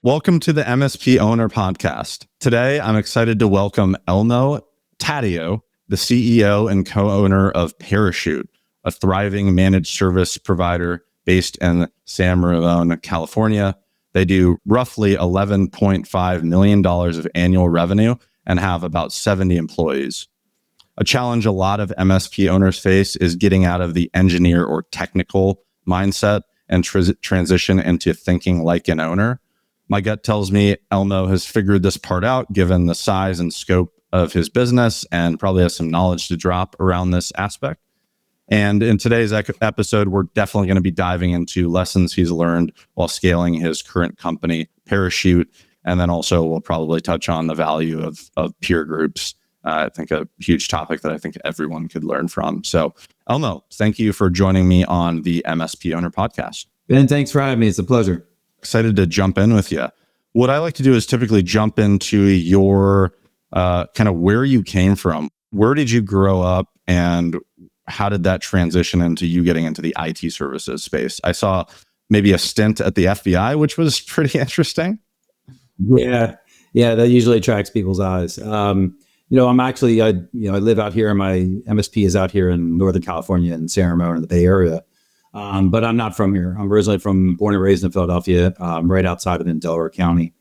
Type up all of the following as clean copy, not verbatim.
Welcome to the MSP Owner Podcast. Today, I'm excited to welcome Elmo Taddeo, the CEO and co-owner of Parachute, a thriving managed service provider based in San Ramon, California. They do roughly $11.5 million of annual revenue and have about 70 employees. A challenge a lot of MSP owners face is getting out of the engineer or technical mindset and transition into thinking like an owner. My gut tells me Elmo has figured this part out given the size and scope of his business and probably has some knowledge to drop around this aspect. And in today's episode, we're definitely going to be diving into lessons he's learned while scaling his current company, Parachute. And then also we'll probably touch on the value of peer groups. I think a huge topic that I think everyone could learn from. So Elmo, thank you for joining me on the MSP Owner Podcast. Ben, thanks for having me. It's a pleasure. Excited to jump in with you. What I like to do is typically jump into your kind of where you came from. Where did you grow up and how did that transition into you getting into the IT services space? I saw maybe a stint at the FBI, which was pretty interesting. Yeah, that usually attracts people's eyes. I'm actually, I live out here and my MSP is out here in Northern California in San Ramon in the Bay Area. But I'm not from here. I'm originally born and raised in Philadelphia, right outside of Delaware County.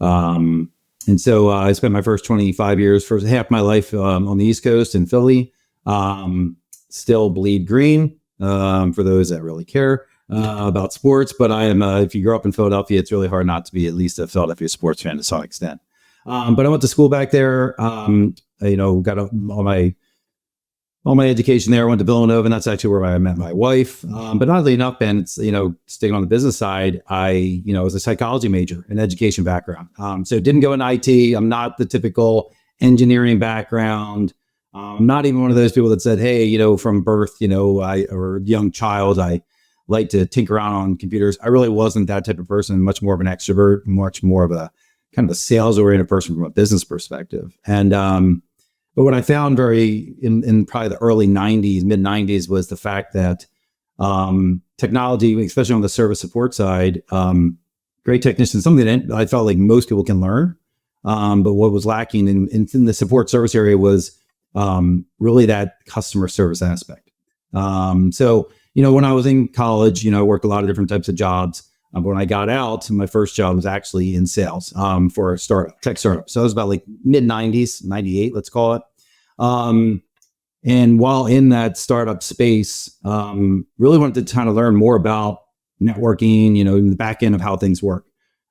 And so I spent my first 25 years, first half my life on the East Coast in Philly. Still bleed green for those that really care about sports. But I am, if you grow up in Philadelphia, it's really hard not to be at least a Philadelphia sports fan to some extent. But I went to school back there, got all my education there. I went to Villanova, and that's actually where I met my wife. But oddly enough, Ben, it's, sticking on the business side, I was a psychology major, an education background. So didn't go in IT. I'm not the typical engineering background. I'm not even one of those people that said, hey, from birth, or a young child, I like to tinker around on computers. I really wasn't that type of person, much more of an extrovert, much more of a kind of a sales-oriented person from a business perspective. And but what I found in probably the early 90s, mid 90s, was the fact that technology, especially on the service support side, great technicians, something that I felt like most people can learn. But what was lacking in the support service area was really that customer service aspect. So, when I was in college, I worked a lot of different types of jobs. But when I got out, my first job was actually in sales for a tech startup. So it was about like mid 90s, 98, let's call it. And while in that startup space, really wanted to kind of learn more about networking, in the back end of how things work.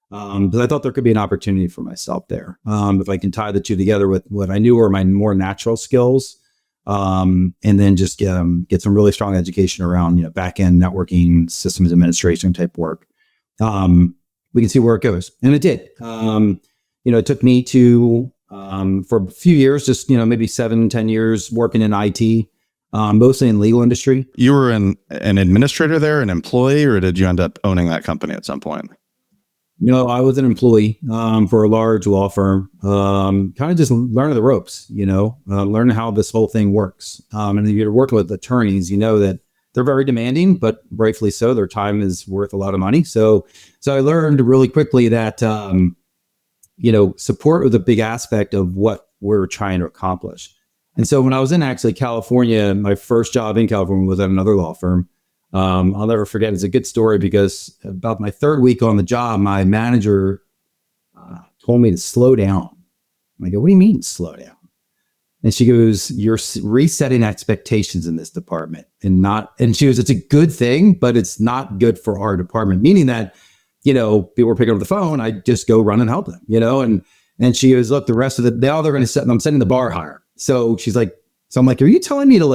Because I thought there could be an opportunity for myself there. If I can tie the two together with what I knew were my more natural skills, and then just get some really strong education around, back end networking, systems administration type work. We can see where it goes. And it did. It took me to, for a few years, just, maybe 7-10 years working in IT, mostly in legal industry. You were an administrator there, an employee, or did you end up owning that company at some point? I was an employee, for a large law firm, kind of just learning the ropes, learning how this whole thing works. And if you're working with attorneys, that they're very demanding, but rightfully so. Their time is worth a lot of money. So I learned really quickly that, support was a big aspect of what we're trying to accomplish. And so when I was in actually California, my first job in California was at another law firm. I'll never forget. It's a good story because about my third week on the job, my manager told me to slow down. I go, what do you mean slow down? And she goes, you're resetting expectations in this department and she goes, it's a good thing, but it's not good for our department. Meaning that, people were picking up the phone. I just go run and help them, and she goes, look, the rest of now they're going to set, I'm setting the bar higher. So she's like, I'm like, are you telling me to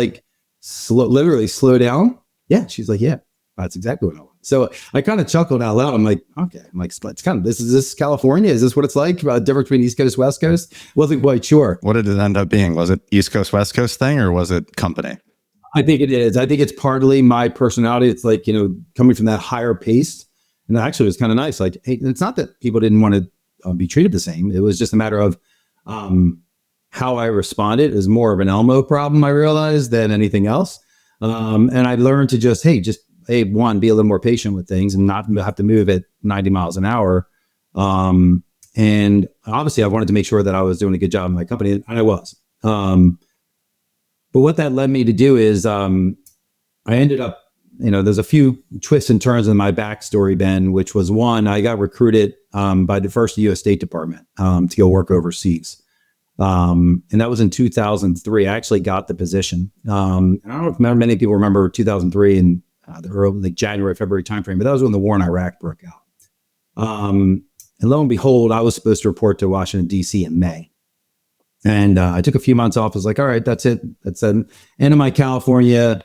literally slow down? Yeah. She's like, yeah, that's exactly what I want. So I kind of chuckled out loud. I'm like, okay. I'm like, it's kind of, is this California? Is this what it's like? Difference between East Coast, West Coast? Wasn't quite sure. What did it end up being? Was it East Coast, West Coast thing, or was it company? I think it is. I think it's partly my personality. It's like, coming from that higher pace. And actually it was kind of nice. Like, hey, it's not that people didn't want to be treated the same. It was just a matter of, how I responded is more of an Elmo problem, I realized, than anything else. And I learned to just one, be a little more patient with things and not have to move at 90 miles an hour. And obviously I wanted to make sure that I was doing a good job in my company, and I was. But what that led me to do is I ended up, there's a few twists and turns in my backstory, Ben, which was one, I got recruited by the first U.S. State Department to go work overseas. And that was in 2003. I actually got the position. I don't know if many people remember 2003 and the early January, February timeframe, but that was when the war in Iraq broke out. And lo and behold, I was supposed to report to Washington, D.C. in May. And I took a few months off. I was like, all right, that's it. That's the end of my California,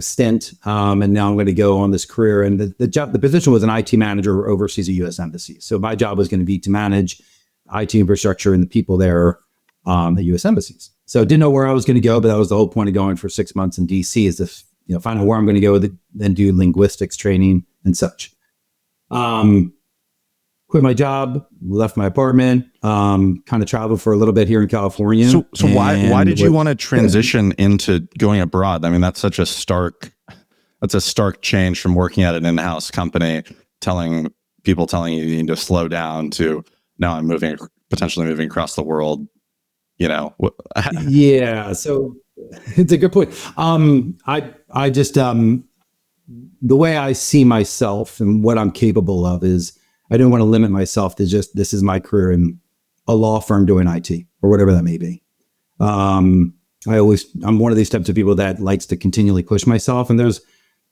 stint. And now I'm going to go on this career. And the position was an IT manager overseas a U.S. embassy. So my job was going to be to manage IT infrastructure and the people there at U.S. embassies. So didn't know where I was going to go, but that was the whole point of going for 6 months in D.C. is to find out where I'm going to go, then do linguistics training and such. Quit my job, left my apartment, kind of traveled for a little bit here in California. So why did you want to transition into going abroad? I mean, that's a stark change from working at an in-house company, telling you you need to slow down to now I'm potentially moving across the world. Yeah. So it's a good point. I just, the way I see myself and what I'm capable of is I don't want to limit myself to just, this is my career in a law firm doing IT or whatever that may be. I'm one of these types of people that likes to continually push myself. And there's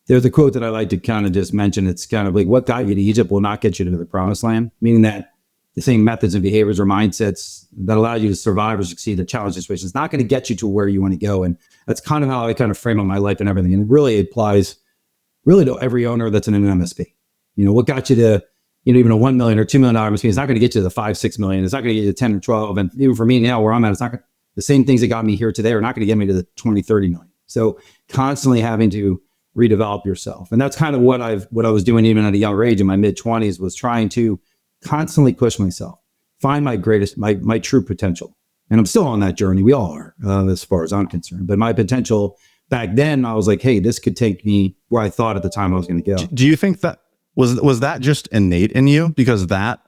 a quote that I like to kind of just mention. It's kind of like, what got you to Egypt will not get you to the promised land, meaning that the same methods and behaviors or mindsets that allow you to survive or succeed in challenging situations is not going to get you to where you want to go. And that's kind of how I kind of frame up my life and everything. And it really applies to every owner that's in an MSP. What got you to, even a $1 million or $2 million MSP is not going to get you to the 5, 6 million. It's not going to get you to 10 or 12. And even for me now where I'm at, the same things that got me here today are not going to get me to the 20, 30 million. So constantly having to redevelop yourself. And that's kind of what I was doing even at a younger age in my mid 20s was trying to constantly push myself, find my true potential. And I'm still on that journey. We all are, as far as I'm concerned. But my potential back then, I was like, hey, this could take me where I thought at the time I was going to go. Do you think that was that just innate in you? Because that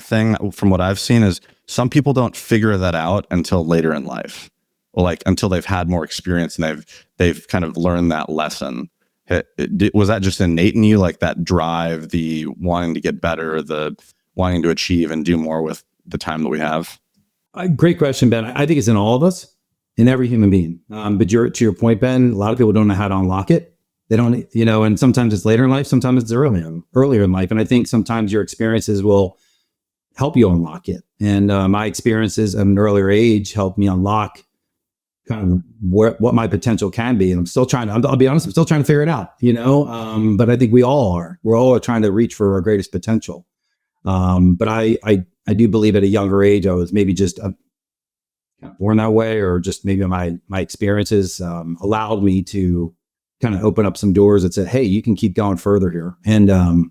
thing, from what I've seen, is some people don't figure that out until later in life, or like until they've had more experience and they've kind of learned that lesson. Was that just innate in you, like that drive, the wanting to get better, the wanting to achieve and do more with the time that we have? Great question, Ben. I think it's in all of us, in every human being. But to your point, Ben, a lot of people don't know how to unlock it. They don't, and sometimes it's later in life, sometimes it's earlier in life. And I think sometimes your experiences will help you unlock it. And my experiences at an earlier age helped me unlock kind of what my potential can be. And I'm still trying to, I'll be honest, I'm still trying to figure it out, but I think we all are. We're all trying to reach for our greatest potential. But I do believe at a younger age, I was maybe just born that way, or just maybe my experiences allowed me to kind of open up some doors that said, hey, you can keep going further here. And I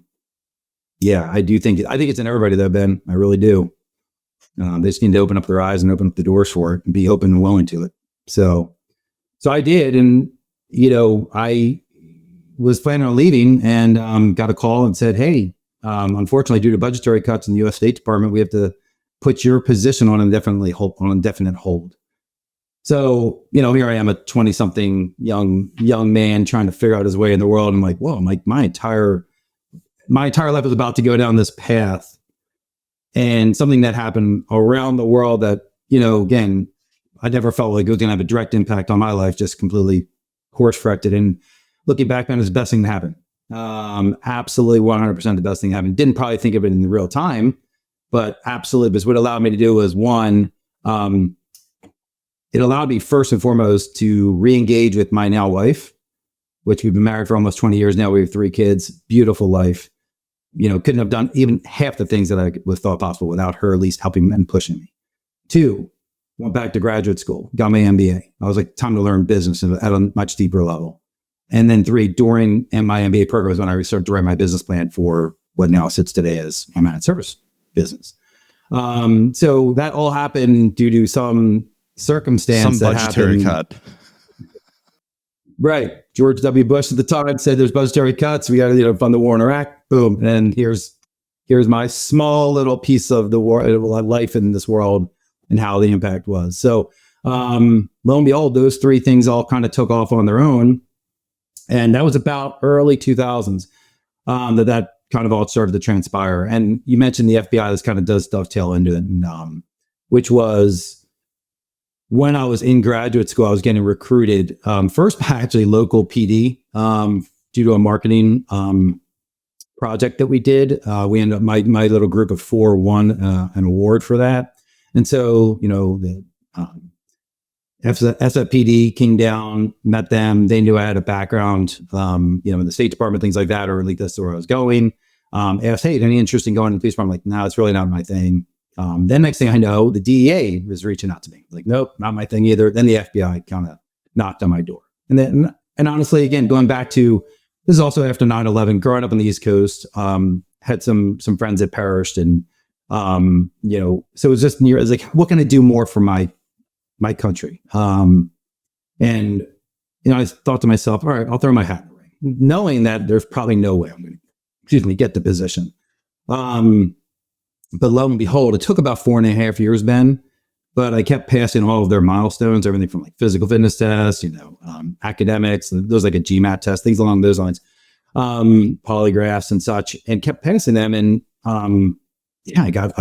think it's in everybody though, Ben. I really do. They just need to open up their eyes and open up the doors for it and be open and willing to it. So I did. And, I was planning on leaving and got a call and said, hey, unfortunately, due to budgetary cuts in the U.S. State Department, we have to put your position on indefinite hold. So, here I am, a 20-something young man trying to figure out his way in the world. I'm like, whoa, my entire life is about to go down this path. And something that happened around the world that, again, I never felt like it was going to have a direct impact on my life, just completely course-corrected. And looking back, man, it was the best thing to happen. Absolutely 100% the best thing to happen. Didn't probably think of it in the real time, but absolutely. Because what it allowed me to do was, one, it allowed me first and foremost to re-engage with my now wife, which we've been married for almost 20 years now. We have 3 kids, beautiful life. Couldn't have done even half the things that I was thought possible without her at least helping and pushing me. 2, went back to graduate school, got my MBA. I was like, time to learn business at a much deeper level. And then 3, during my MBA program was when I started to write my business plan for what now sits today as my managed service business. So that all happened due to some circumstance Some that budgetary happened. cut. Right. George W. Bush at the time said there's budgetary cuts. We got to fund the war in Iraq. Boom. And here's my small little piece of the war life in this world and how the impact was. So lo and behold, those three things all kind of took off on their own. And that was about early 2000s that kind of all started to transpire. And you mentioned the FBI. This kind of does dovetail into it, which was when I was in graduate school, I was getting recruited first by actually local PD due to a marketing project that we did. We ended up, my little group of 4 won an award for that. And so, the SFPD came down, met them. They knew I had a background, in the State Department, things like that, or at least that's where I was going. Asked, hey, any interest in going to the police department? I'm like, no, it's really not my thing. Then next thing I know, the DEA was reaching out to me. Like, nope, not my thing either. Then the FBI kind of knocked on my door. And honestly, again, going back to, this is also after 9/11, growing up on the East Coast, had some friends that perished. And, so it was just it was like, what can I do more for my country? And, I thought to myself, all right, I'll throw my hat in the ring, knowing that there's probably no way I'm going to, get the position. But lo and behold, it took about 4.5 years, Ben, but I kept passing all of their milestones, everything from like physical fitness tests, academics, those like a GMAT test, things along those lines, polygraphs and such, and kept passing them. And I got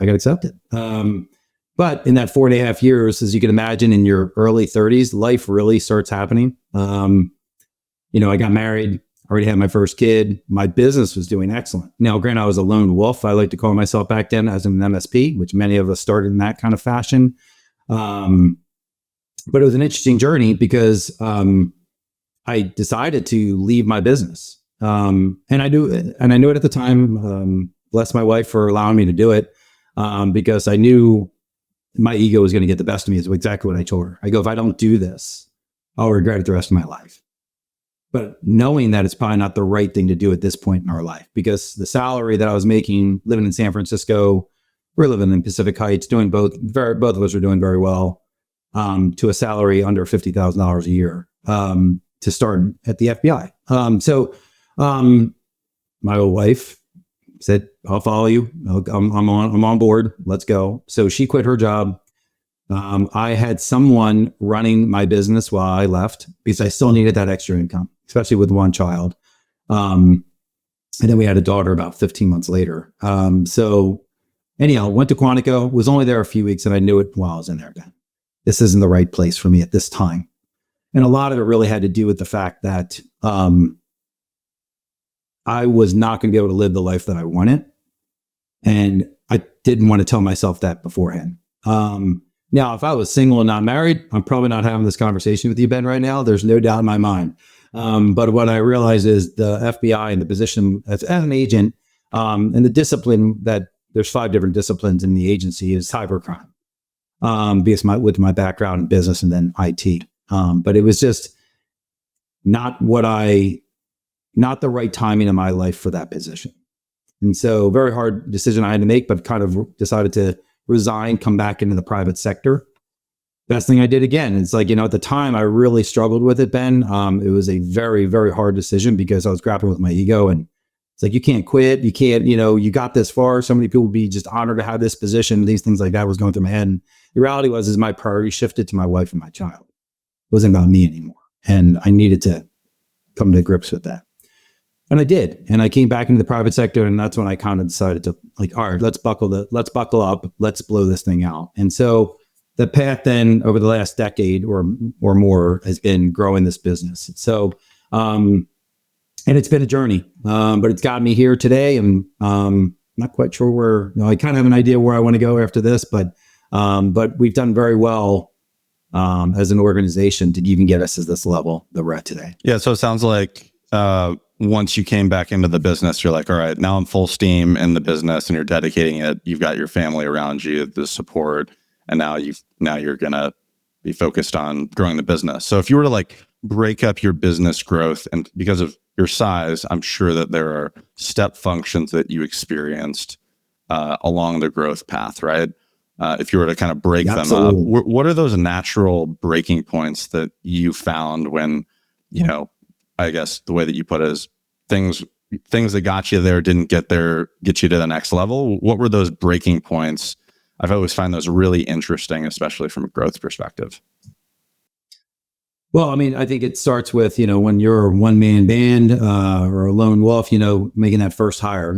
accepted. But in that 4.5 years, as you can imagine, in your early 30s, life really starts happening. I got married. Already had my first kid. My business was doing excellent. Now, granted, I was a lone wolf. I like to call myself back then as an MSP, which many of us started in that kind of fashion. But it was an interesting journey because I decided to leave my business. And I knew it at the time. Bless my wife for allowing me to do it because I knew my ego was going to get the best of me. Is exactly what I told her. I go, if I don't do this, I'll regret it the rest of my life. But knowing that it's probably not the right thing to do at this point in our life, because the salary that I was making living in San Francisco, we're living in Pacific Heights, doing both of us are doing very well, to a salary under $50,000 a year to start at the FBI. So my old wife said, I'll follow you. I'm on board. Let's go. So she quit her job. I had someone running my business while I left because I still needed that extra income, especially with one child. And then we had a daughter about 15 months later. So anyhow, went to Quantico, was only there a few weeks, and I knew it while I was in there. This isn't the right place for me at this time. And a lot of it really had to do with the fact that I was not going to be able to live the life that I wanted. And I didn't want to tell myself that beforehand. Now, if I was single and not married, I'm probably not having this conversation with you, Ben, right now. There's no doubt in my mind. But what I realize is the FBI and the position as an agent and the discipline that there's 5 different disciplines in the agency is cybercrime. Because with my background in business and then IT. But it was just not the right timing in my life for that position. And so very hard decision I had to make, but kind of decided to resign, come back into the private sector. Best thing I did again. It's like, at the time I really struggled with it, Ben. It was a very, very hard decision because I was grappling with my ego, and it's like, you can't quit. You can't, you got this far. So many people would be just honored to have this position. These things like that was going through my head. And the reality was my priority shifted to my wife and my child. It wasn't about me anymore. And I needed to come to grips with that. And I did. And I came back into the private sector. And that's when I kind of decided to all right, let's buckle up. Let's blow this thing out. And so the path then over the last decade or more has been growing this business. So, and it's been a journey, but it's got me here today. And not quite sure where, I kind of have an idea where I want to go after this, but we've done very well as an organization to even get us to this level that we're at today. Yeah. So it sounds like once you came back into the business, you're like, all right, now I'm full steam in the business and you're dedicating it. You've got your family around you, the support, and now you're going to be focused on growing the business. So if you were to break up your business growth, and because of your size, I'm sure that there are step functions that you experienced along the growth path, right? If you were to kind of break them up, Absolutely. what are those natural breaking points that you found when, I guess the way that you put it is things that got you there didn't get you to the next level? What were those breaking points? I've always found those really interesting, especially from a growth perspective. Well, I mean, I think it starts with, when you're a one-man band or a lone wolf, making that first hire.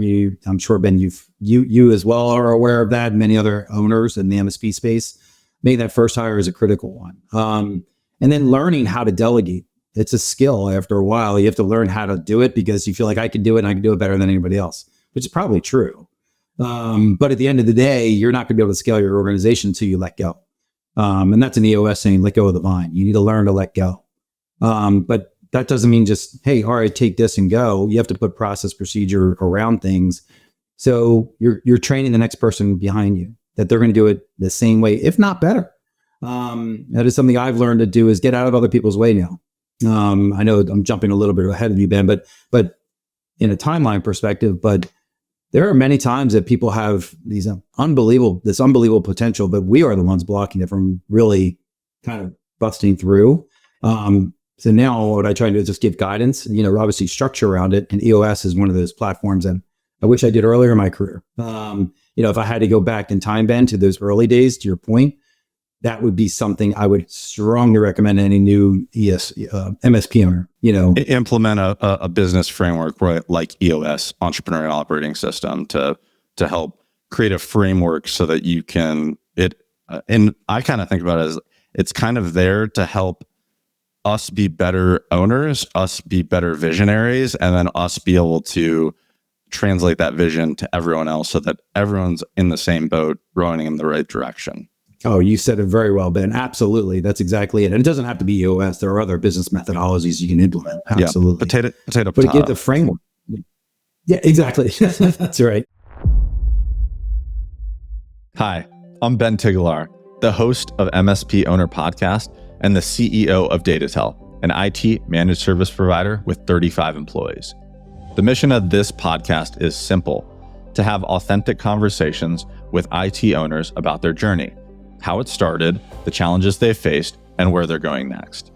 I'm sure, Ben, you as well are aware of that. Many other owners in the MSP space, making that first hire is a critical one. And then learning how to delegate. It's a skill. After a while, you have to learn how to do it because you feel like I can do it and I can do it better than anybody else, which is probably true. But at the end of the day, you're not going to be able to scale your organization until you let go. And that's an EOS saying, let go of the vine. You need to learn to let go. But that doesn't mean just, hey, all right, take this and go. You have to put process procedure around things. So you're training the next person behind you that they're going to do it the same way, if not better. That is something I've learned to do, is get out of other people's way now. I know I'm jumping a little bit ahead of you, Ben, but in a timeline perspective, but there are many times that people have this unbelievable potential, but we are the ones blocking it from really kind of busting through. So now what I try to do is just give guidance, obviously structure around it. And EOS is one of those platforms that I wish I did earlier in my career. If I had to go back in time, Ben, to those early days, to your point, that would be something I would strongly recommend any new MSP owner, Implement a business framework, right, like EOS, Entrepreneurial Operating System, to help create a framework so that you can, and I kind of think about it as it's kind of there to help us be better owners, us be better visionaries, and then us be able to translate that vision to everyone else so that everyone's in the same boat, rowing in the right direction. Oh, you said it very well, Ben. Absolutely. That's exactly it. And it doesn't have to be EOS. There are other business methodologies you can implement. Absolutely. Yeah, potato. But get the framework. Yeah, exactly. That's right. Hi, I'm Ben Tigelaar, the host of MSP Owner Podcast and the CEO of Delegating, an IT managed service provider with 35 employees. The mission of this podcast is simple: to have authentic conversations with IT owners about their journey, how it started, the challenges they faced, and where they're going next.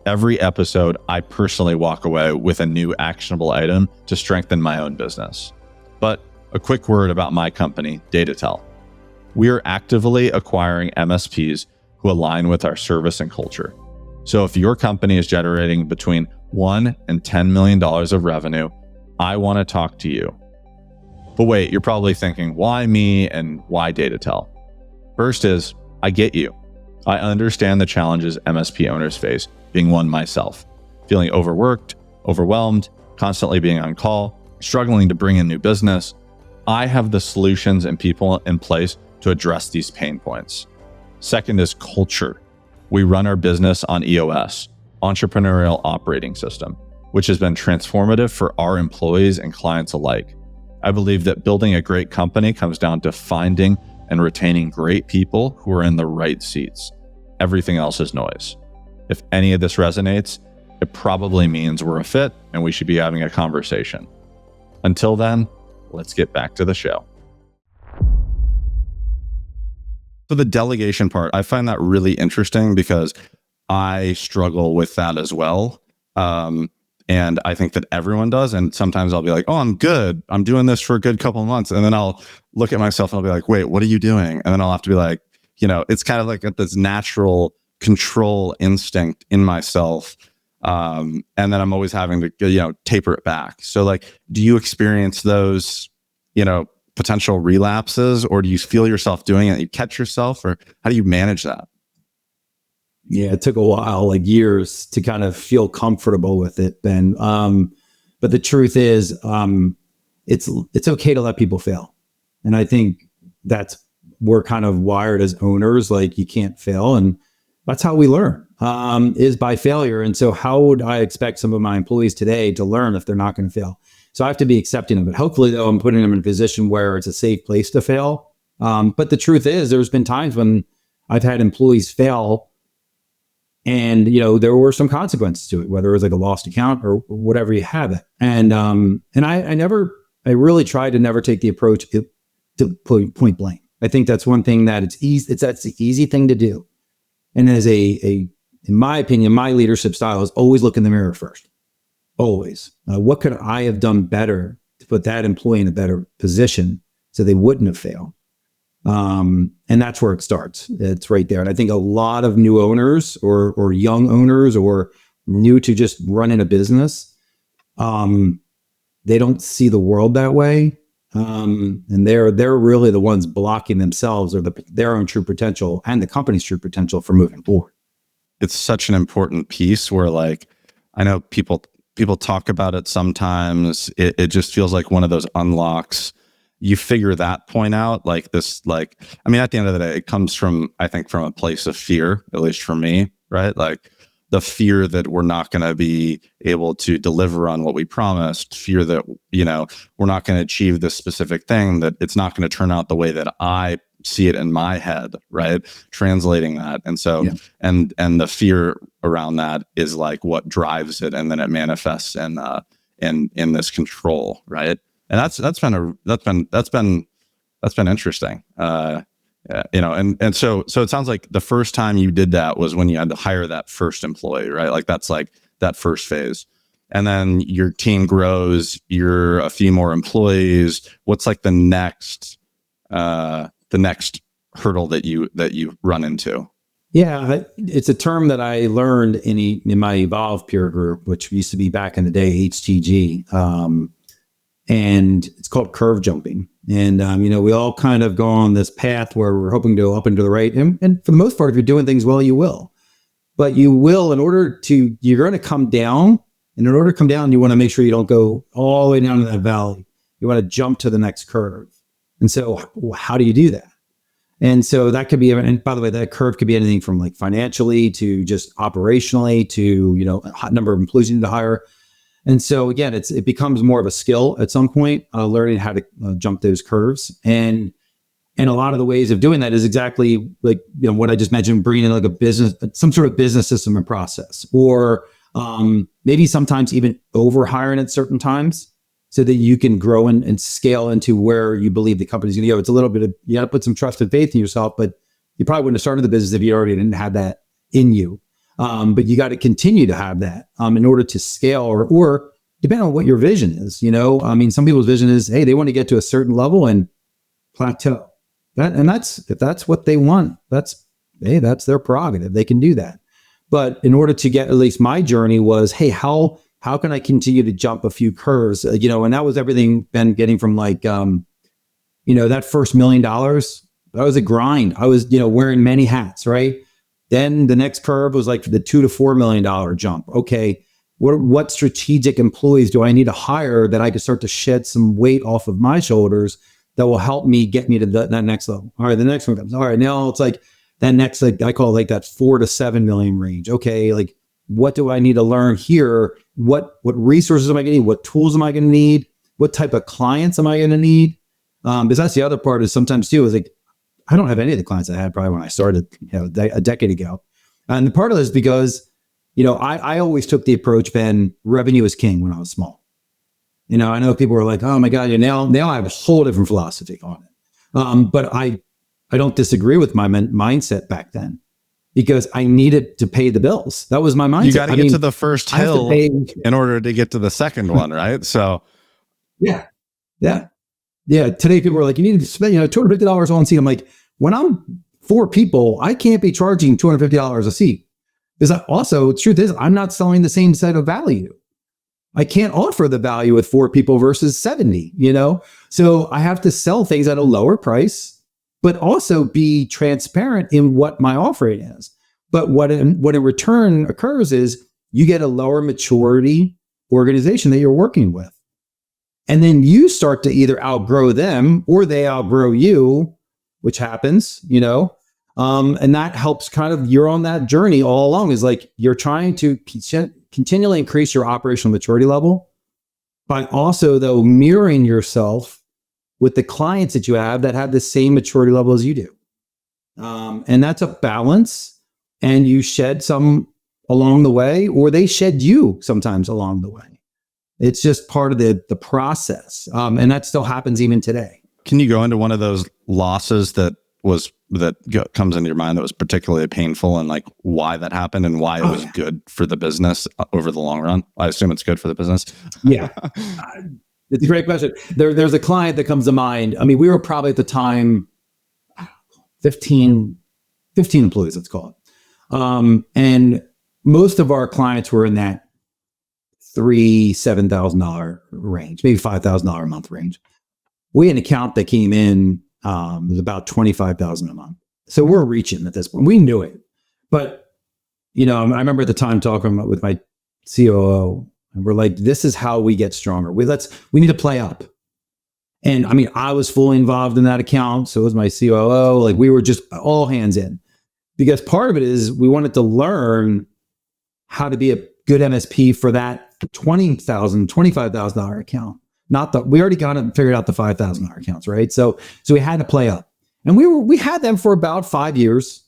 Every episode, I personally walk away with a new actionable item to strengthen my own business. But a quick word about my company, Delegating. We are actively acquiring MSPs who align with our service and culture. So if your company is generating between $1 and $10 million of revenue, I want to talk to you. But wait, you're probably thinking, why me and why Delegating? First is, I get you. I understand the challenges MSP owners face, being one myself, feeling overworked, overwhelmed, constantly being on call, struggling to bring in new business. I have the solutions and people in place to address these pain points. Second is culture. We run our business on EOS, Entrepreneurial Operating System, which has been transformative for our employees and clients alike. I believe that building a great company comes down to finding and retaining great people who are in the right seats. Everything else is noise. If any of this resonates, it probably means we're a fit and we should be having a conversation. Until then, let's get back to the show. So the delegation part, I find that really interesting because I struggle with that as well. And I think that everyone does. And sometimes I'll be like, oh, I'm good. I'm doing this for a good couple of months. And then I'll look at myself and I'll be like, wait, what are you doing? And then I'll have to be like, it's kind of like this natural control instinct in myself. And then I'm always having to, taper it back. So like, do you experience those, potential relapses, or do you feel yourself doing it? You catch yourself, or how do you manage that? Yeah, it took a while, like years, to kind of feel comfortable with it, Ben. But the truth is, it's okay to let people fail. And I think we're kind of wired as owners, like you can't fail. And that's how we learn, is by failure. And so how would I expect some of my employees today to learn if they're not going to fail? So I have to be accepting of it. Hopefully, though, I'm putting them in a position where it's a safe place to fail. But the truth is, there's been times when I've had employees fail, and there were some consequences to it, whether it was like a lost account or whatever you have it. And I really tried to never take the approach to to point blank. I think that's one thing that it's easy. That's the easy thing to do. And as in my opinion, my leadership style is always look in the mirror first. Always. What could I have done better to put that employee in a better position so they wouldn't have failed? And that's where it starts. It's right there. And I think a lot of new owners or young owners or new to just running a business, they don't see the world that way. And they're really the ones blocking themselves or their own true potential and the company's true potential for moving forward. It's such an important piece where, like, I know people talk about it sometimes. It just feels like one of those unlocks. You figure that point out, like this, like, I mean, at the end of the day, it comes from, I think, from a place of fear, at least for me, right? Like the fear that we're not going to be able to deliver on what we promised, fear that, you know, we're not going to achieve this specific thing, that it's not going to turn out the way that I see it in my head, right? Translating that. And so, and the fear around that is like what drives it. And then it manifests in this control, right? And that's been interesting. You know, and so it sounds like the first time you did that was when you had to hire that first employee, right? Like that's like that first phase. And then your team grows, you're a few more employees. What's like the next hurdle that you run into? Yeah, it's a term that I learned in my Evolve peer group, which used to be back in the day, HTG. And it's called curve jumping. And, you know, we all kind of go on this path where we're hoping to go up and to the right. And for the most part, if you're doing things well, you will. But you will, you're going to come down. And in order to come down, you want to make sure you don't go all the way down to that valley. You want to jump to the next curve. And so how do you do that? And so that could be, and by the way, that curve could be anything from like financially to just operationally to, you know, a hot number of employees you need to hire. And so again, it becomes more of a skill at some point, learning how to jump those curves. And a lot of the ways of doing that is exactly like, you know, what I just mentioned, bringing in like a business, some sort of business system and process, or maybe sometimes even over hiring at certain times so that you can grow and scale into where you believe the company's going to go. It's a little bit of, you got to put some trust and faith in yourself, but you probably wouldn't have started the business if you already didn't have that in you. But you got to continue to have that in order to scale or depending on what your vision is. You know, I mean, some people's vision is, hey, they want to get to a certain level and plateau. If that's what they want, that's their prerogative. They can do that. But in order to get, at least my journey was, hey, how can I continue to jump a few curves? You know, and that was everything been getting from like, you know, that first $1 million, that was a grind. I was, you know, wearing many hats, right? Then the next curve was like the $2 to $4 million jump. Okay, what strategic employees do I need to hire that I can start to shed some weight off of my shoulders that will help me get me to that next level? All right, the next one comes. All right, now it's like that next, like I call it like that 4 to 7 million range. Okay, like what do I need to learn here? What resources am I going to need? What tools am I going to need? What type of clients am I going to need? Because that's the other part is sometimes too is like, I don't have any of the clients I had probably when I started, you know, a decade ago. And the part of this is because, you know, I always took the approach, Ben, revenue is king when I was small. You know, I know people were like, oh my God, now I have a whole different philosophy on it. But I don't disagree with my mindset back then because I needed to pay the bills. That was my mindset. You got to get to the first hill in order to get to the second one, right? So, yeah. Today people are like, you need to spend, you know, $250 on seat. I'm like, when I'm 4 people, I can't be charging $250 a seat. Because also, the truth is, I'm not selling the same set of value. I can't offer the value with 4 people versus 70, you know? So I have to sell things at a lower price, but also be transparent in what my offering is. But what in return occurs is you get a lower maturity organization that you're working with. And then you start to either outgrow them or they outgrow you, which happens, you know, and that helps kind of, you're on that journey all along is like, you're trying to continually increase your operational maturity level by also though mirroring yourself with the clients that you have that have the same maturity level as you do. And that's a balance, and you shed some along the way, or they shed you sometimes along the way. It's just part of the process. And that still happens even today. Can you go into one of those losses comes into your mind that was particularly painful, and like why that happened and why it was good for the business over the long run? I assume it's good for the business. Yeah. It's a great question. There's a client that comes to mind. I mean, we were probably at the time 15 employees, let's call it. And most of our clients were in that $7,000 range, maybe $5,000 a month range. We had an account that came in, it was about $25,000 a month. So we're reaching at this point. We knew it. But, I remember at the time talking with my COO, and we're like, this is how we get stronger. We need to play up. And I mean, I was fully involved in that account. So was my COO. Like, we were just all hands in, because part of it is we wanted to learn how to be a good MSP for that $25,000 account. We already got it figured out the $5,000 accounts, right? So we had to play up, and we had them for about 5 years.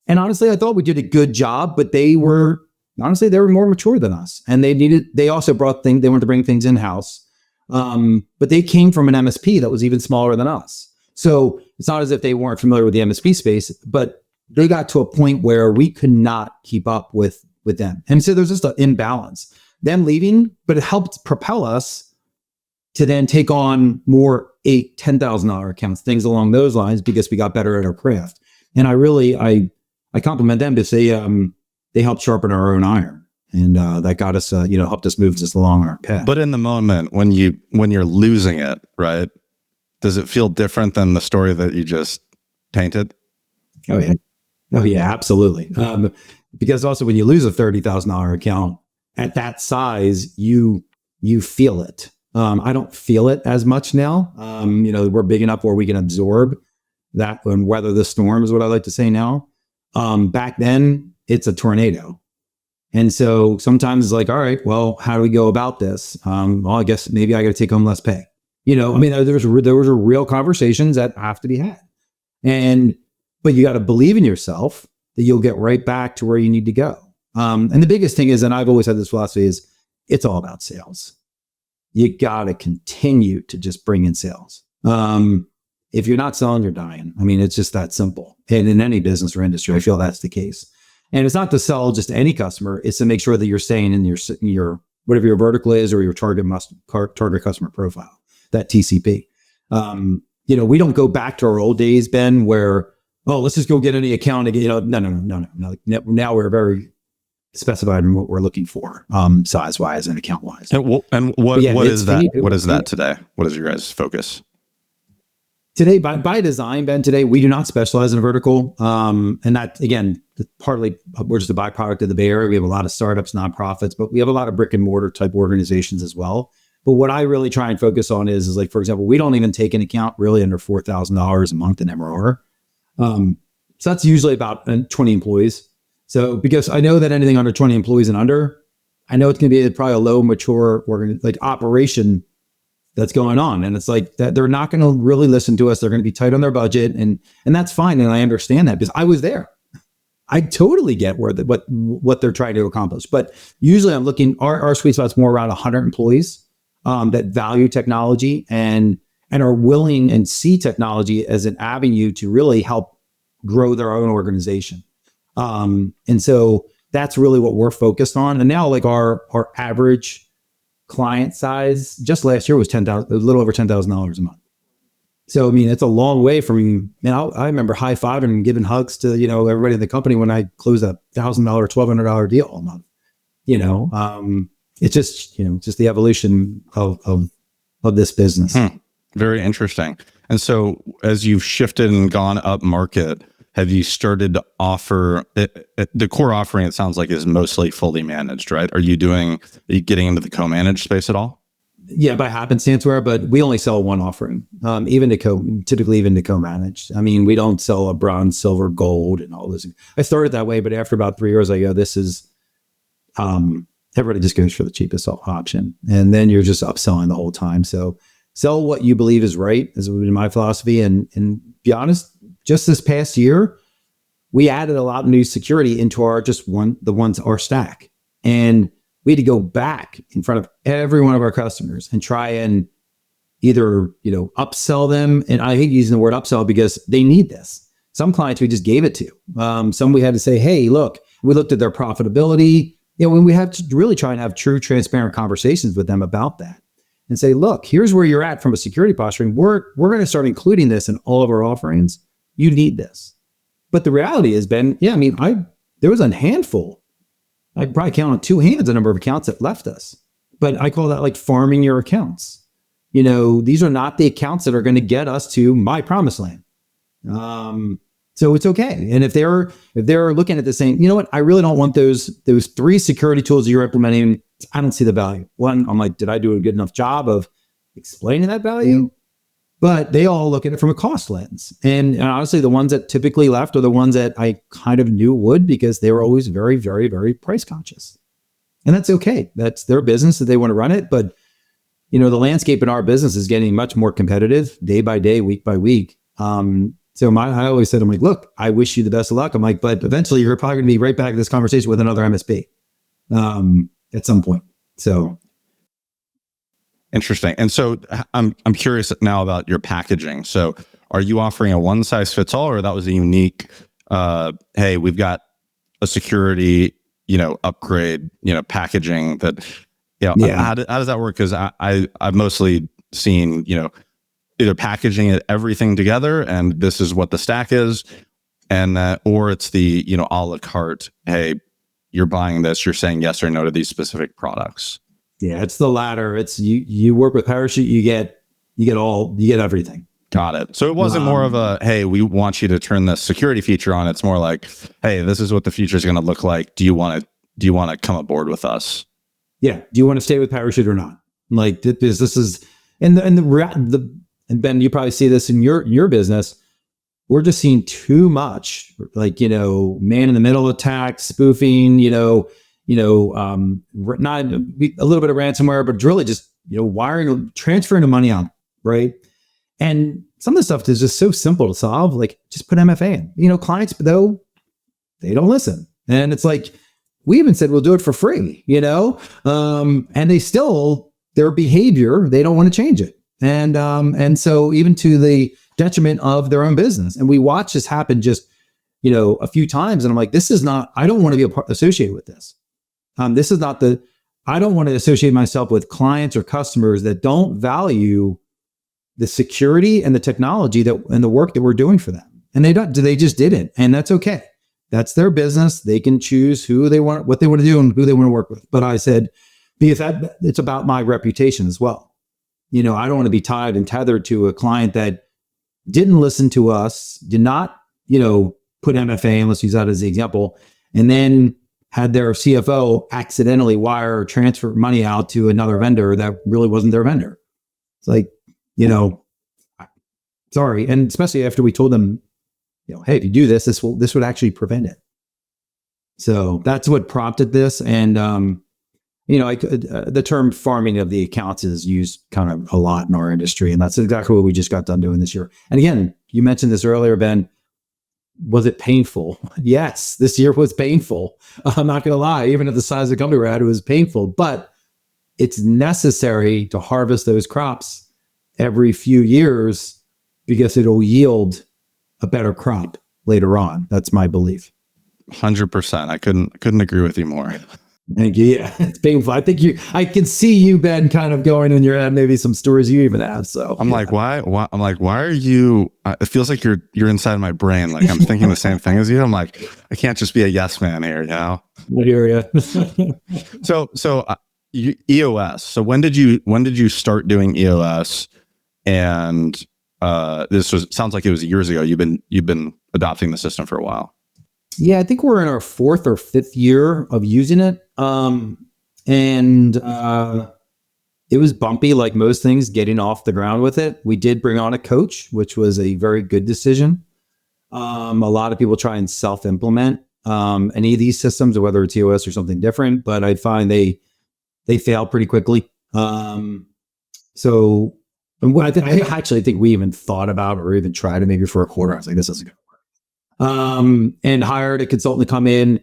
And honestly, I thought we did a good job, but they were more mature than us, and they also they wanted to bring things in house. But they came from an MSP that was even smaller than us. So it's not as if they weren't familiar with the MSP space, but they got to a point where we could not keep up with them. And so there's just an imbalance. Them leaving, but it helped propel us to then take on more $8,000, $10,000 accounts, things along those lines, because we got better at our craft. And I compliment them to say they helped sharpen our own iron. And that got us, helped us move just along our path. But in the moment when you're losing it, right? Does it feel different than the story that you just painted? Oh yeah, absolutely. Because also when you lose a $30,000 account at that size, you feel it. I don't feel it as much now. We're big enough where we can absorb that and weather the storm, is what I like to say now. Back then, it's a tornado. And so sometimes it's like, all right, well, how do we go about this? Well, I guess maybe I got to take home less pay. There was real conversations that have to be had. But you got to believe in yourself that you'll get right back to where you need to go. And the biggest thing is, and I've always had this philosophy, is it's all about sales. You got to continue to just bring in sales. If you're not selling, you're dying. I mean, it's just that simple. And in any business or industry, I feel that's the case. And it's not to sell just to any customer. It's to make sure that you're staying in your whatever your vertical is, or your target customer profile, that TCP. We don't go back to our old days, Ben, where, let's just go get any account again. No. Now we're very specified in what we're looking for, size wise and account wise. And what is that? What is that today? What is your guys' focus? Today, by design, Ben, today we do not specialize in a vertical. And that, again, partly we're just a byproduct of the Bay Area. We have a lot of startups, nonprofits, but we have a lot of brick and mortar type organizations as well. But what I really try and focus on is like, for example, we don't even take an account really under $4,000 a month in MRR. So that's usually about 20 employees. So because I know that anything under 20 employees and under, I know it's going to be probably a low mature operation that's going on. And it's like that they're not going to really listen to us. They're going to be tight on their budget, and that's fine. And I understand that because I was there. I totally get what they're trying to accomplish. But usually I'm looking, our sweet spot's more around 100 employees that value technology and are willing and see technology as an avenue to really help grow their own organization. And so that's really what we're focused on. And now like our average client size just last year was a little over $10,000 a month. So, I mean, it's a long way from, I remember high-fiving and giving hugs to, everybody in the company when I closed a $1,000, $1,200 deal a month. It's just the evolution of this business. Very interesting. And so as you've shifted and gone up market, have you started to offer the core offering? It sounds like is mostly fully managed, right? Are you getting into the co-managed space at all? Yeah, by happenstance, but we only sell one offering, typically even to co-managed. I mean, we don't sell a bronze, silver, gold, and all this. I started that way, but after about 3 years, I go, this is, everybody just goes for the cheapest option. And then you're just upselling the whole time. So sell what you believe is right, is my philosophy. And be honest, just this past year, we added a lot of new security into our stack. And we had to go back in front of every one of our customers and try and either, upsell them. And I hate using the word upsell because they need this. Some clients we just gave it to. Some we had to say, hey, look, we looked at their profitability. When we have to really try and have true, transparent conversations with them about that and say, look, here's where you're at from a security posturing. We're going to start including this in all of our offerings. You need this. But the reality has been, there was a handful. I probably count on two hands the number of accounts that left us. But I call that like farming your accounts. These are not the accounts that are going to get us to my promised land. So it's okay. And if they're looking at the same, you know what, I really don't want those 3 security tools you're implementing. I don't see the value. One, I'm like, did I do a good enough job of explaining that value? But they all look at it from a cost lens. And honestly, the ones that typically left are the ones that I kind of knew would, because they were always very, very, very price conscious. And that's okay. That's their business that they want to run it. But, the landscape in our business is getting much more competitive day by day, week by week. So I always said, I'm like, look, I wish you the best of luck. I'm like, but eventually you're probably going to be right back in this conversation with another MSP at some point. So. Interesting. And so I'm curious now about your packaging. So are you offering a one size fits all, or that was a unique, hey, we've got a security, upgrade, packaging that, how does that work? Because I've mostly seen, either packaging it everything together and this is what the stack is, and or it's the a la carte. Hey, you're buying this, you're saying yes or no to these specific products. Yeah, it's the latter. It's you work with Parachute, you get everything. Got it. So it wasn't more of a, hey, we want you to turn this security feature on. It's more like, hey, this is what the future is going to look like. Do you want to come aboard with us? Yeah. Do you want to stay with Parachute or not? Like this is and Ben, you probably see this in your business. We're just seeing too much, like, man in the middle attack, spoofing, not a little bit of ransomware, but really just, wiring, transferring the money on, right? And some of the stuff is just so simple to solve, like just put MFA in. Clients, though, they don't listen. And it's like, we even said we'll do it for free, and they still, their behavior, they don't want to change it. And so even to the detriment of their own business. And we watch this happen just, a few times. And I'm like, this is not, I don't want to be associated with this. This is not I don't want to associate myself with clients or customers that don't value the security and the technology and the work that we're doing for them. And they just didn't. And that's okay. That's their business. They can choose what they want to do and who they want to work with. But I said, because it's about my reputation as well. I don't want to be tied and tethered to a client that didn't listen to us, did not, put MFA, let's use that as the example, and then had their CFO accidentally wire or transfer money out to another vendor that really wasn't their vendor. It's like, sorry. And especially after we told them, hey, if you do this, this would actually prevent it. So that's what prompted this. And, the term farming of the accounts is used kind of a lot in our industry. And that's exactly what we just got done doing this year. And again, you mentioned this earlier, Ben. Was it painful? Yes, this year was painful. I'm not going to lie. Even at the size of the company we're at, it was painful. But it's necessary to harvest those crops every few years because it'll yield a better crop later on. That's my belief. 100%. I couldn't agree with you more. Thank you. Yeah, it's painful. I can see you, Ben, kind of going in your head, maybe some stories you even have. So I'm like, why? I'm like, why are you? It feels like you're inside my brain. Like I'm thinking the same thing as you. I'm like, I can't just be a yes man here, I hear you. So EOS. So when did you start doing EOS? And sounds like it was years ago. You've been adopting the system for a while. Yeah, I think we're in our 4th or 5th year of using it. And it was bumpy, like most things, getting off the ground with it. We did bring on a coach, which was a very good decision. A lot of people try and self-implement any of these systems, whether it's EOS or something different, but I find they fail pretty quickly. So I actually think we even thought about or even tried it maybe for a quarter. I was like, this isn't going to work. And hired a consultant to come in.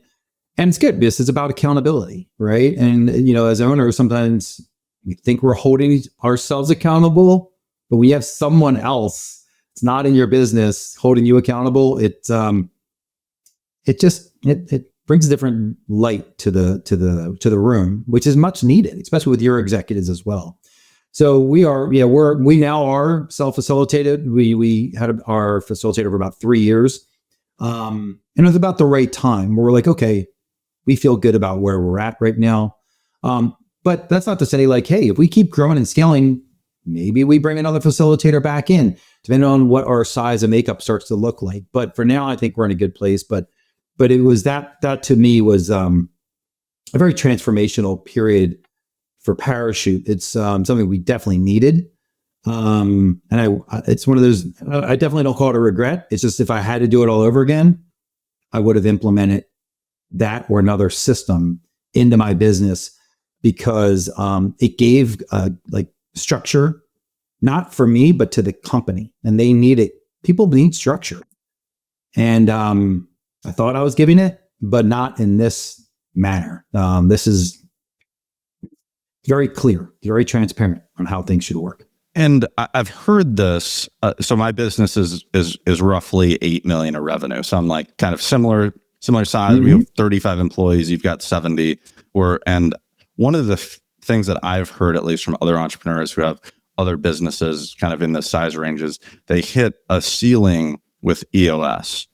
And it's good because it's about accountability, right? And, as owners, sometimes we think we're holding ourselves accountable But when you have someone else, it's not in your business holding you accountable. It brings a different light to the room, which is much needed, especially with your executives as well. So we now are self-facilitated. We had our facilitator for about 3 years. And it was about the right time where we're like, okay, we feel good about where we're at right now. But that's not to say like, hey, if we keep growing and scaling, maybe we bring another facilitator back in, depending on what our size and makeup starts to look like. But for now, I think we're in a good place. But it was that to me was a very transformational period for Parachute. It's something we definitely needed. And it's one of those, I definitely don't call it a regret. It's just if I had to do it all over again, I would have implemented that or another system into my business because it gave like structure, not for me, but to the company. And they need it. People need structure. And I thought I was giving it, but not in this manner. This is very clear, very transparent on how things should work. And I've heard this. So my business is roughly 8 million in revenue. So I'm like kind of similar size. Mm-hmm. We have 35 employees. You've got 70. And one of the things that I've heard, at least from other entrepreneurs who have other businesses kind of in the size ranges, they hit a ceiling with EOS.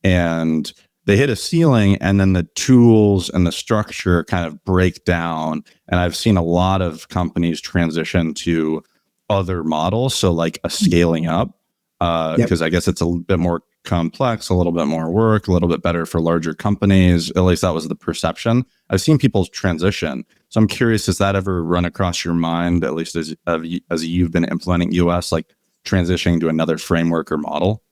And they hit a ceiling and then the tools and the structure kind of break down. And I've seen a lot of companies transition to other models. So like a scaling up, because I guess it's a bit more complex, a little bit more work, a little bit better for larger companies. At least that was the perception. I've seen people transition. So I'm curious, has that ever run across your mind, at least as you've been implementing EOS, like transitioning to another framework or model?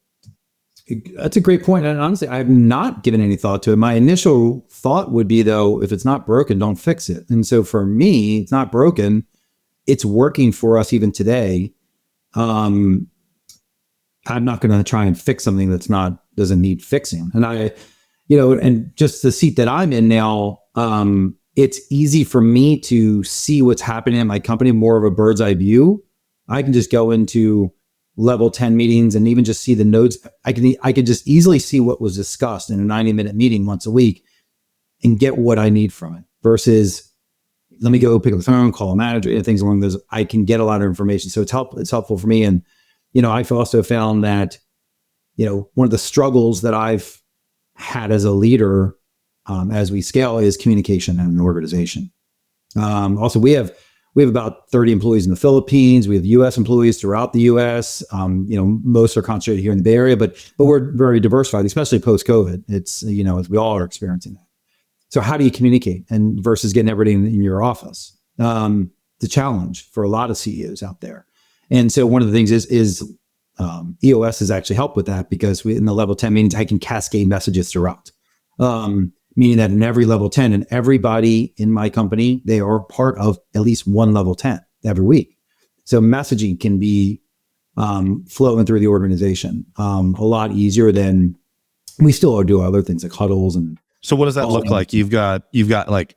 That's a great point. And honestly, I have not given any thought to it. My initial thought would be, though, if it's not broken, don't fix it. And so for me, it's not broken. It's working for us even today. I'm not going to try and fix something doesn't need fixing. And and just the seat that I'm in now, it's easy for me to see what's happening in my company, more of a bird's eye view. I can just go into level 10 meetings and even just see the notes. I can just easily see what was discussed in a 90-minute meeting once a week and get what I need from it versus let me go pick up the phone, call a manager, and things along those. I can get a lot of information. So it's helpful for me. And, I've also found that, one of the struggles that I've had as a leader as we scale is communication and an organization. Also, we have about 30 employees in the Philippines. We have U.S. employees throughout the U.S. Most are concentrated here in the Bay Area, but we're very diversified, especially post-COVID. It's, as we all are experiencing that. So how do you communicate and versus getting everything in your office? The challenge for a lot of CEOs out there. And so one of the things is EOS has actually helped with that because in the level 10 meetings, I can cascade messages throughout. Meaning that in every level 10 and everybody in my company, they are part of at least one level 10 every week. So messaging can be flowing through the organization a lot easier than we still do other things like huddles. And so what does that look like? You've got like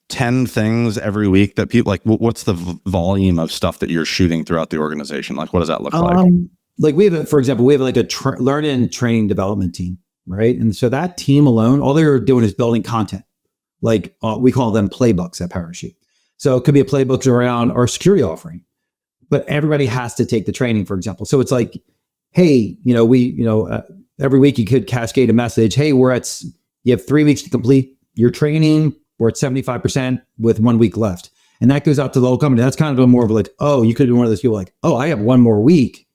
10 things every week that people like, what's the volume of stuff that you're shooting throughout the organization? Like, what does that look like? Like for example, we have like a learning and training development team. Right. And so that team alone, all they're doing is building content. Like we call them playbooks at Parachute. So it could be a playbook around our security offering, but everybody has to take the training, for example. So it's like, hey, every week you could cascade a message. Hey, you have 3 weeks to complete your training. We're at 75% with 1 week left. And that goes out to the whole company. That's kind of more of like, oh, you could be one of those people like, oh, I have 1 more week.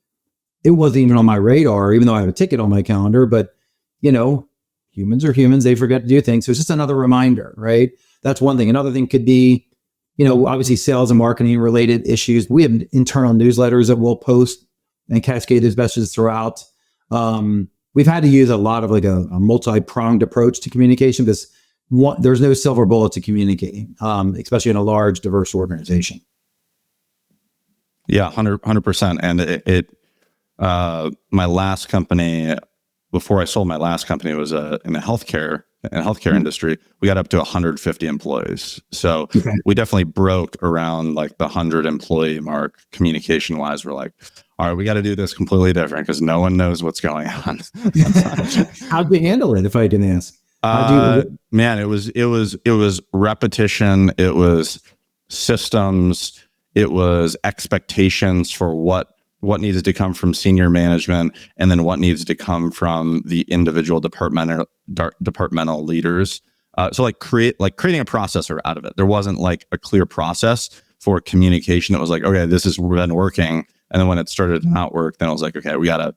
It wasn't even on my radar, even though I have a ticket on my calendar, but humans are humans. They forget to do things. So it's just another reminder, right? That's one thing. Another thing could be, obviously sales and marketing related issues. We have internal newsletters that we'll post and cascade those messages throughout. We've had to use a lot of like a multi-pronged approach to communication because there's no silver bullet to communicating, especially in a large, diverse organization. Yeah, 100%. And my last company, before I sold my last company, was in the healthcare in the healthcare industry, we got up to 150 employees. So we definitely broke around like the 100 employee mark communication wise. We're like, all right, we got to do this completely different because no one knows what's going on. How'd you handle it, if I can ask? Man, it was repetition. It was systems. It was expectations for what needs to come from senior management, and then what needs to come from the individual departmental leaders. So creating a process out of it. There wasn't like a clear process for communication. It was like, okay, this has been working. And then when it started to not work, then I was like, okay, we gotta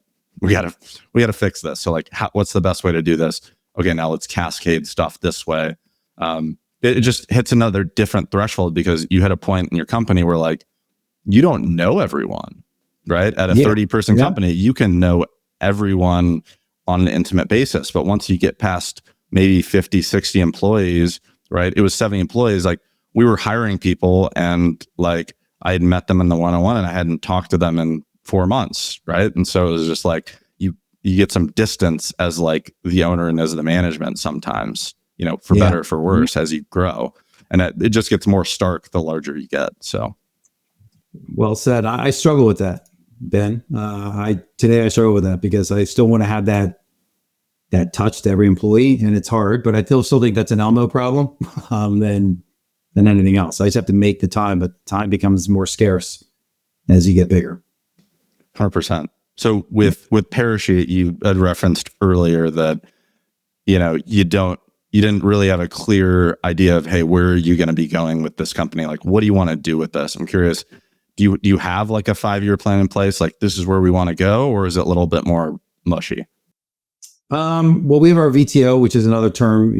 fix this. So like, what's the best way to do this? Okay, now let's cascade stuff this way. It just hits another different threshold because you had a point in your company where like, you don't know everyone, right? At a 30-person company, you can know everyone on an intimate basis. But once you get past maybe 50, 60 employees, right? It was 70 employees. Like we were hiring people and like I had met them in the one-on-one and I hadn't talked to them in 4 months, right? And so it was just like, you get some distance as like the owner and as the management sometimes, for better or for worse as you grow. And it just gets more stark the larger you get. So. Well said. I struggle with that, Ben. Today I struggle with that because I still want to have that touch to every employee, and it's hard, but I still think that's an Elmo problem than anything else. I just have to make the time, but time becomes more scarce as you get bigger. 100%. So with Parachute, you had referenced earlier that, you didn't really have a clear idea of, hey, where are you going to be going with this company? Like, what do you want to do with this? I'm curious, do you have like a 5-year plan in place? Like this is where we want to go, or is it a little bit more mushy? Well, we have our VTO, which is another term,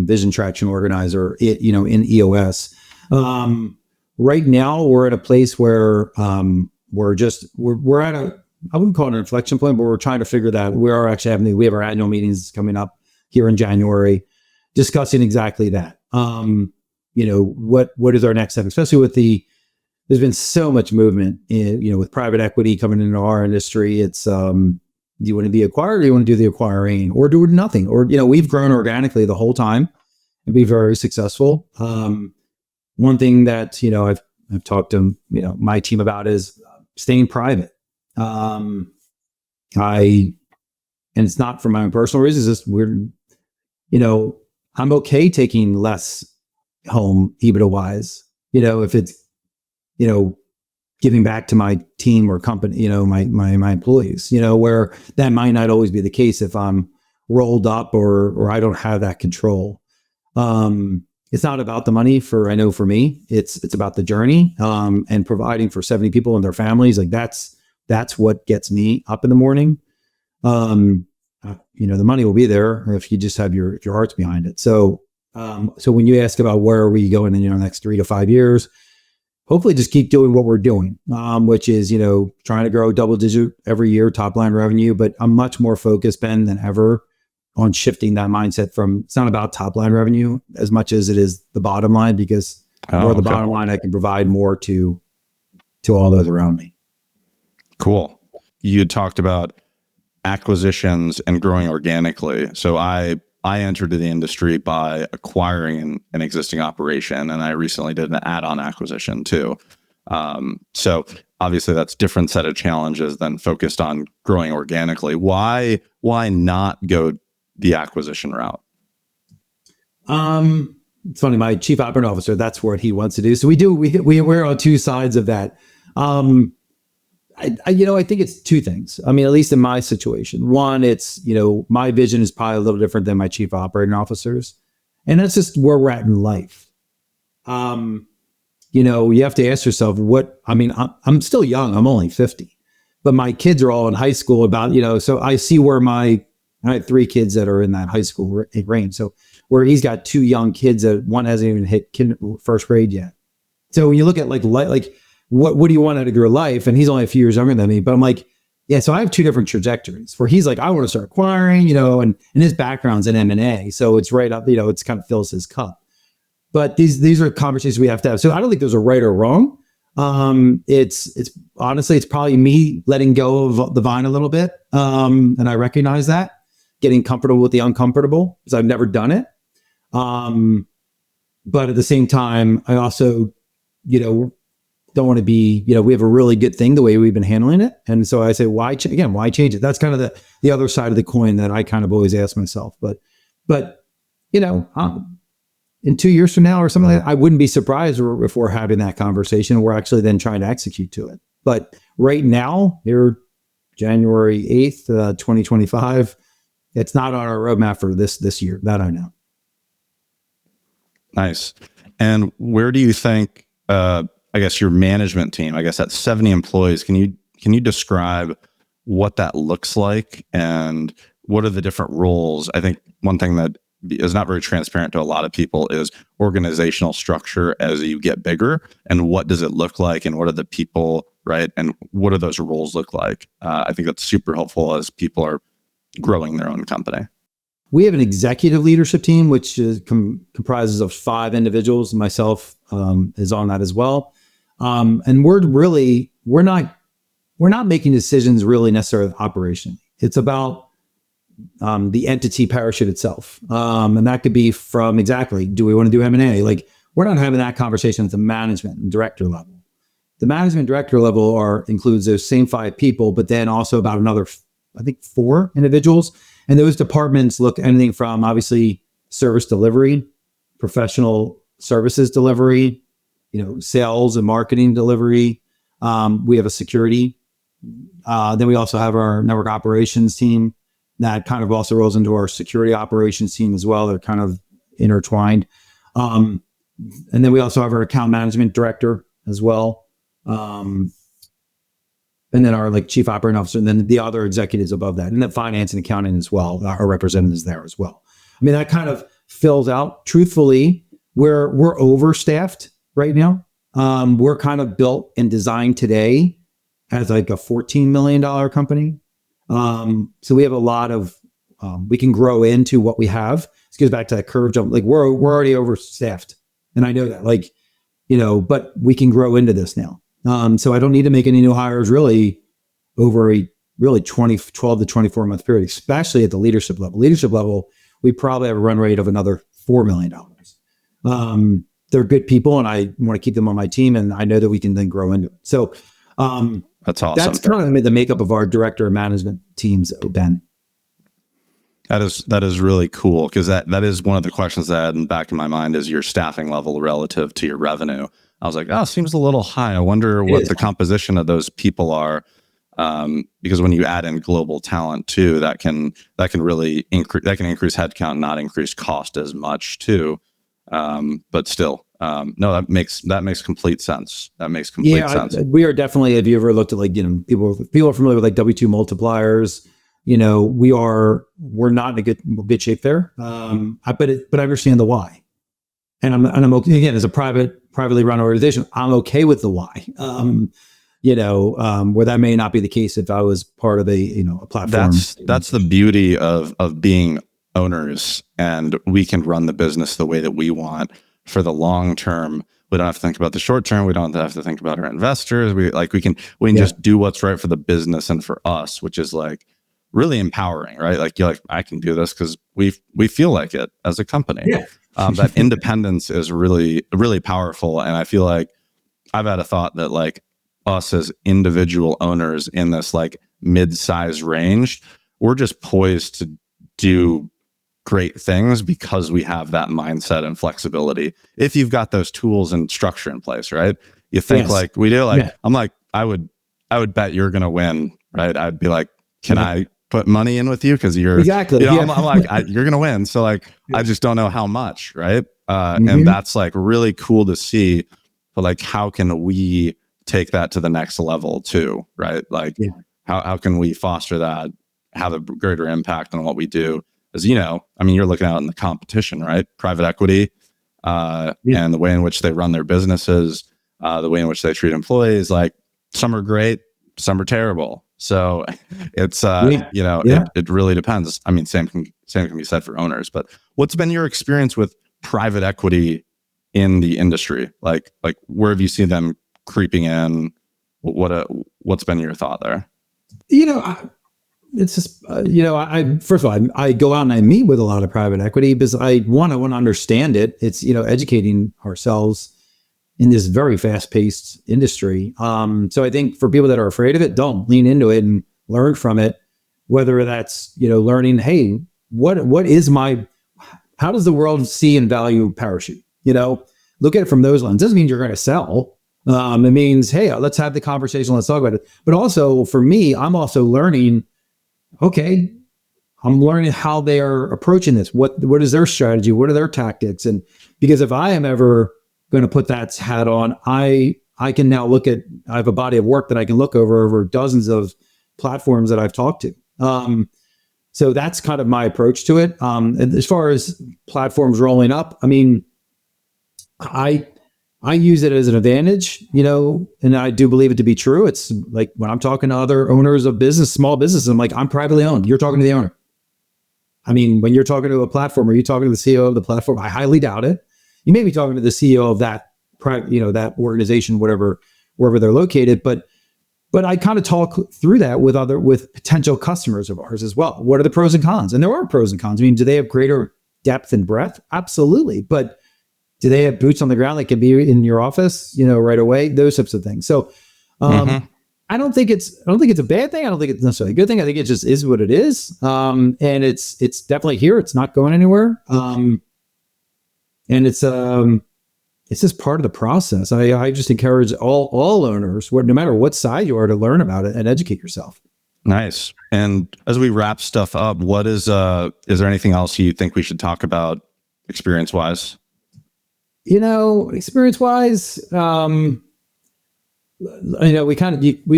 vision traction organizer, in EOS. Right now we're at a place where, we're at I wouldn't call it an inflection point, but we're trying to figure that. We are actually we have our annual meetings coming up here in January, discussing exactly that. What is our next step, especially there's been so much movement with private equity coming into our industry. It's, do you want to be acquired or do you want to do the acquiring or do nothing? Or, we've grown organically the whole time and be very successful. One thing that, I've talked to, my team about is staying private. And it's not for my own personal reasons. It's just I'm okay taking less home EBITDA wise, if it's, giving back to my team or company, my employees, where that might not always be the case if I'm rolled up or I don't have that control. It's not about the money I know for me, it's about the journey, and providing for 70 people and their families. Like that's what gets me up in the morning. The money will be there if you just have your hearts behind it. So when you ask about where are we going in the next 3 to 5 years, hopefully just keep doing what we're doing, which is, trying to grow double digit every year, top line revenue. But I'm much more focused, Ben, than ever on shifting that mindset from, it's not about top line revenue as much as it is the bottom line, because more the bottom line, I can provide more to all those around me. Cool. You talked about acquisitions and growing organically. So I entered the industry by acquiring an existing operation, and I recently did an add-on acquisition too. So obviously that's different set of challenges than focused on growing organically. Why not go the acquisition route? It's funny. My chief operating officer, that's what he wants to do. So we're on two sides of that. I think it's two things. I mean, at least in my situation, one, it's, my vision is probably a little different than my chief operating officer's, and that's just where we're at in life. You have to ask yourself I'm still young. I'm only 50, but my kids are all in high school so I see where I have 3 kids that are in that high school range. So where he's got 2 young kids that one hasn't even hit first grade yet. So when you look at what do you want out of your life? And he's only a few years younger than me, but I'm like, yeah, so I have 2 different trajectories where he's like, I want to start acquiring, and his background's in M&A. So it's right up, it's kind of fills his cup. But these are conversations we have to have. So I don't think those are right or wrong. It's honestly, it's probably me letting go of the vine a little bit. And I recognize that, getting comfortable with the uncomfortable because I've never done it. But at the same time, I also, don't want to be, we have a really good thing the way we've been handling it. And so I say, why change it? That's kind of the other side of the coin that I kind of always ask myself. But in 2 years from now or something like that, I wouldn't be surprised if we're having that conversation. We're actually then trying to execute to it. But right now, here, January 8th, 2025, it's not on our roadmap for this year. That I know. Nice. And where do you think, I guess your management team, I guess at 70 employees, can you describe what that looks like and what are the different roles? I think one thing that is not very transparent to a lot of people is organizational structure as you get bigger, and what does it look like, and what are the people, right? And what do those roles look like? I think that's super helpful as people are growing their own company. We have an executive leadership team, which is comprises of 5 individuals. Myself is on that as well. And we're not making decisions really necessarily operationally. It's about the entity Parachute itself. And that could be from do we want to do M&A? Like, we're not having that conversation at the management and director level. The management director level includes those same 5 people, but then also about another, I think, 4 individuals. And those departments look anything from obviously service delivery, professional services delivery, sales and marketing delivery. We have a security. Then we also have our network operations team that kind of also rolls into our security operations team as well. They're kind of intertwined. And then we also have our account management director as well. And then our chief operating officer, and then the other executives above that, and then finance and accounting as well, our representatives there as well. I mean, that kind of fills out. Truthfully, we're overstaffed right now. We're kind of built and designed today as a $14 million company. So we have a lot of, we can grow into what we have. This goes back to that curve jump. We're already overstaffed, and I know that, but we can grow into this now. So I don't need to make any new hires really over a 12 to 24 month period, especially at the leadership level. Leadership level, we probably have a run rate of another $4 million. They're good people, and I want to keep them on my team, and I know that we can then grow into it. So that's awesome. That's kind of the makeup of our director of management teams, Ben. That is really cool, because that is one of the questions that I had in the back of my mind is your staffing level relative to your revenue. I was like, it seems a little high. I wonder what the composition of those people are. Because when you add in global talent too, that can really increase headcount, not increase cost as much too. But still, no, that makes complete sense. That makes complete sense. We are definitely, if you ever looked at people are familiar with W2 multipliers, we're not in a good shape there. But I understand the why. And I'm okay, again, as a privately run organization, I'm okay with the why. Where that may not be the case if I was part of a platform. That's the beauty of being owners, and we can run the business the way that we want for the long term. We don't have to think about the short term. We don't have to think about our investors. We can just do what's right for the business and for us, which is really empowering, right? You're I can do this because we feel like it as a company. Yeah. That independence is really, really powerful. And I feel like I've had a thought that us as individual owners in this mid-size range, we're just poised to do great things because we have that mindset and flexibility. If you've got those tools and structure in place, right? You think we do. I'm I would bet you're going to win, right? I'd be can I put money in with you? Because you're exactly. I'm you're going to win. So I just don't know how much, right? And that's really cool to see. But how can we take that to the next level too, right? How can we foster that, have a greater impact on what we do? As you're looking out in the competition, right? Private equity, and the way in which they run their businesses, the way in which they treat employees, some are great, some are terrible. So it's, it really depends. Same can be said for owners, but what's been your experience with private equity in the industry? Where have you seen them creeping in? What's been your thought there? it's just, I first of all, I go out and I meet with a lot of private equity because I want to understand it. It's, educating ourselves in this very fast paced industry. So I think for people that are afraid of it, don't lean into it and learn from it, whether that's, learning, hey, how does the world see and value Parachute? Look at it from those lenses. Doesn't mean you're going to sell. It means, hey, let's have the conversation. Let's talk about it. But also for me, I'm also learning, okay, I'm learning how they are approaching this. What is their strategy? What are their tactics? And because if I am ever going to put that hat on, I can now I have a body of work that I can look over dozens of platforms that I've talked to. So that's kind of my approach to it. And as far as platforms rolling up, I mean, I use it as an advantage, and I do believe it to be true. It's like when I'm talking to other owners of small businesses, I'm like, I'm privately owned. You're talking to the owner. I mean, when you're talking to a platform, or you're talking to the CEO of the platform, I highly doubt it. You may be talking to the CEO of that, that organization, wherever they're located. But I kind of talk through that with potential customers of ours as well. What are the pros and cons? And there are pros and cons. I mean, do they have greater depth and breadth? Absolutely. But do they have boots on the ground that can be in your office, right away? Those types of things. So I don't think it's a bad thing. I don't think it's necessarily a good thing. I think it just is what it is. And it's definitely here. It's not going anywhere. And it's just part of the process. I just encourage all owners, no matter what side you are, to learn about it and educate yourself. Nice. And as we wrap stuff up, is there anything else you think we should talk about experience-wise? Experience-wise, we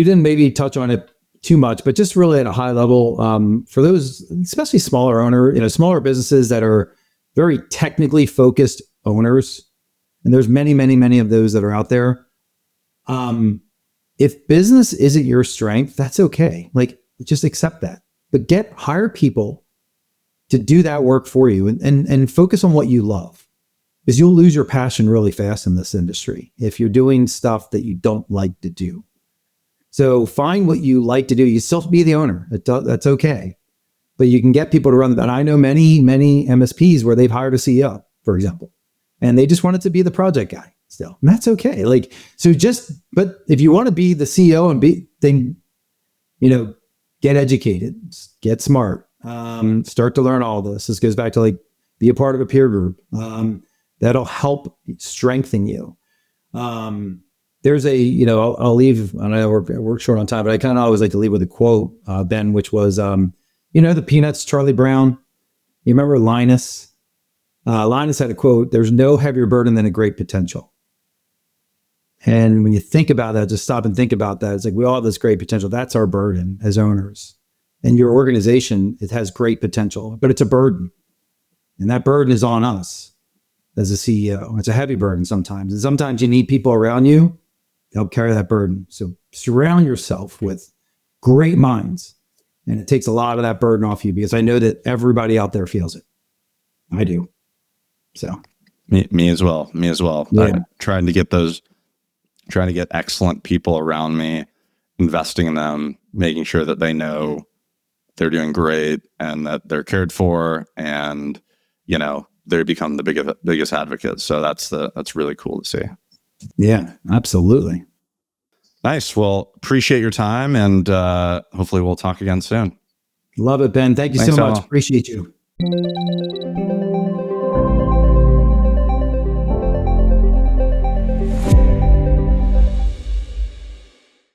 didn't maybe touch on it too much, but just really at a high level, for those, especially smaller businesses that are very technically focused owners, and there's many, many, many of those that are out there. If business isn't your strength, that's okay. Like, just accept that, but hire people to do that work for you, and focus on what you love. Because you'll lose your passion really fast in this industry if you're doing stuff that you don't like to do. So find what you like to do. You still be the owner. That's okay. But you can get people to run that. I know many, many MSPs where they've hired a CEO, for example, and they just wanted to be the project guy still. And that's okay. But if you want to be the CEO get educated, get smart, start to learn all this. This goes back to be a part of a peer group. That'll help strengthen you. There's I'll leave, I know we're short on time, but I kind of always like to leave with a quote, Ben, which was, the Peanuts, Charlie Brown. You remember Linus? Linus had a quote, "There's no heavier burden than a great potential." And when you think about that, just stop and think about that. It's like, we all have this great potential. That's our burden as owners. And your organization, it has great potential, but it's a burden. And that burden is on us as a CEO. It's a heavy burden sometimes. And sometimes you need people around you to help carry that burden. So surround yourself with great minds. And it takes a lot of that burden off you, because I know that everybody out there feels it. I do. So me as well. Yeah. I'm trying to get excellent people around me, investing in them, making sure that they know they're doing great and that they're cared for, and, they become the biggest advocates. So that's really cool to see. Yeah, absolutely. Nice. Well, appreciate your time, and hopefully we'll talk again soon. Love it, Ben. Thank you so much. Appreciate you.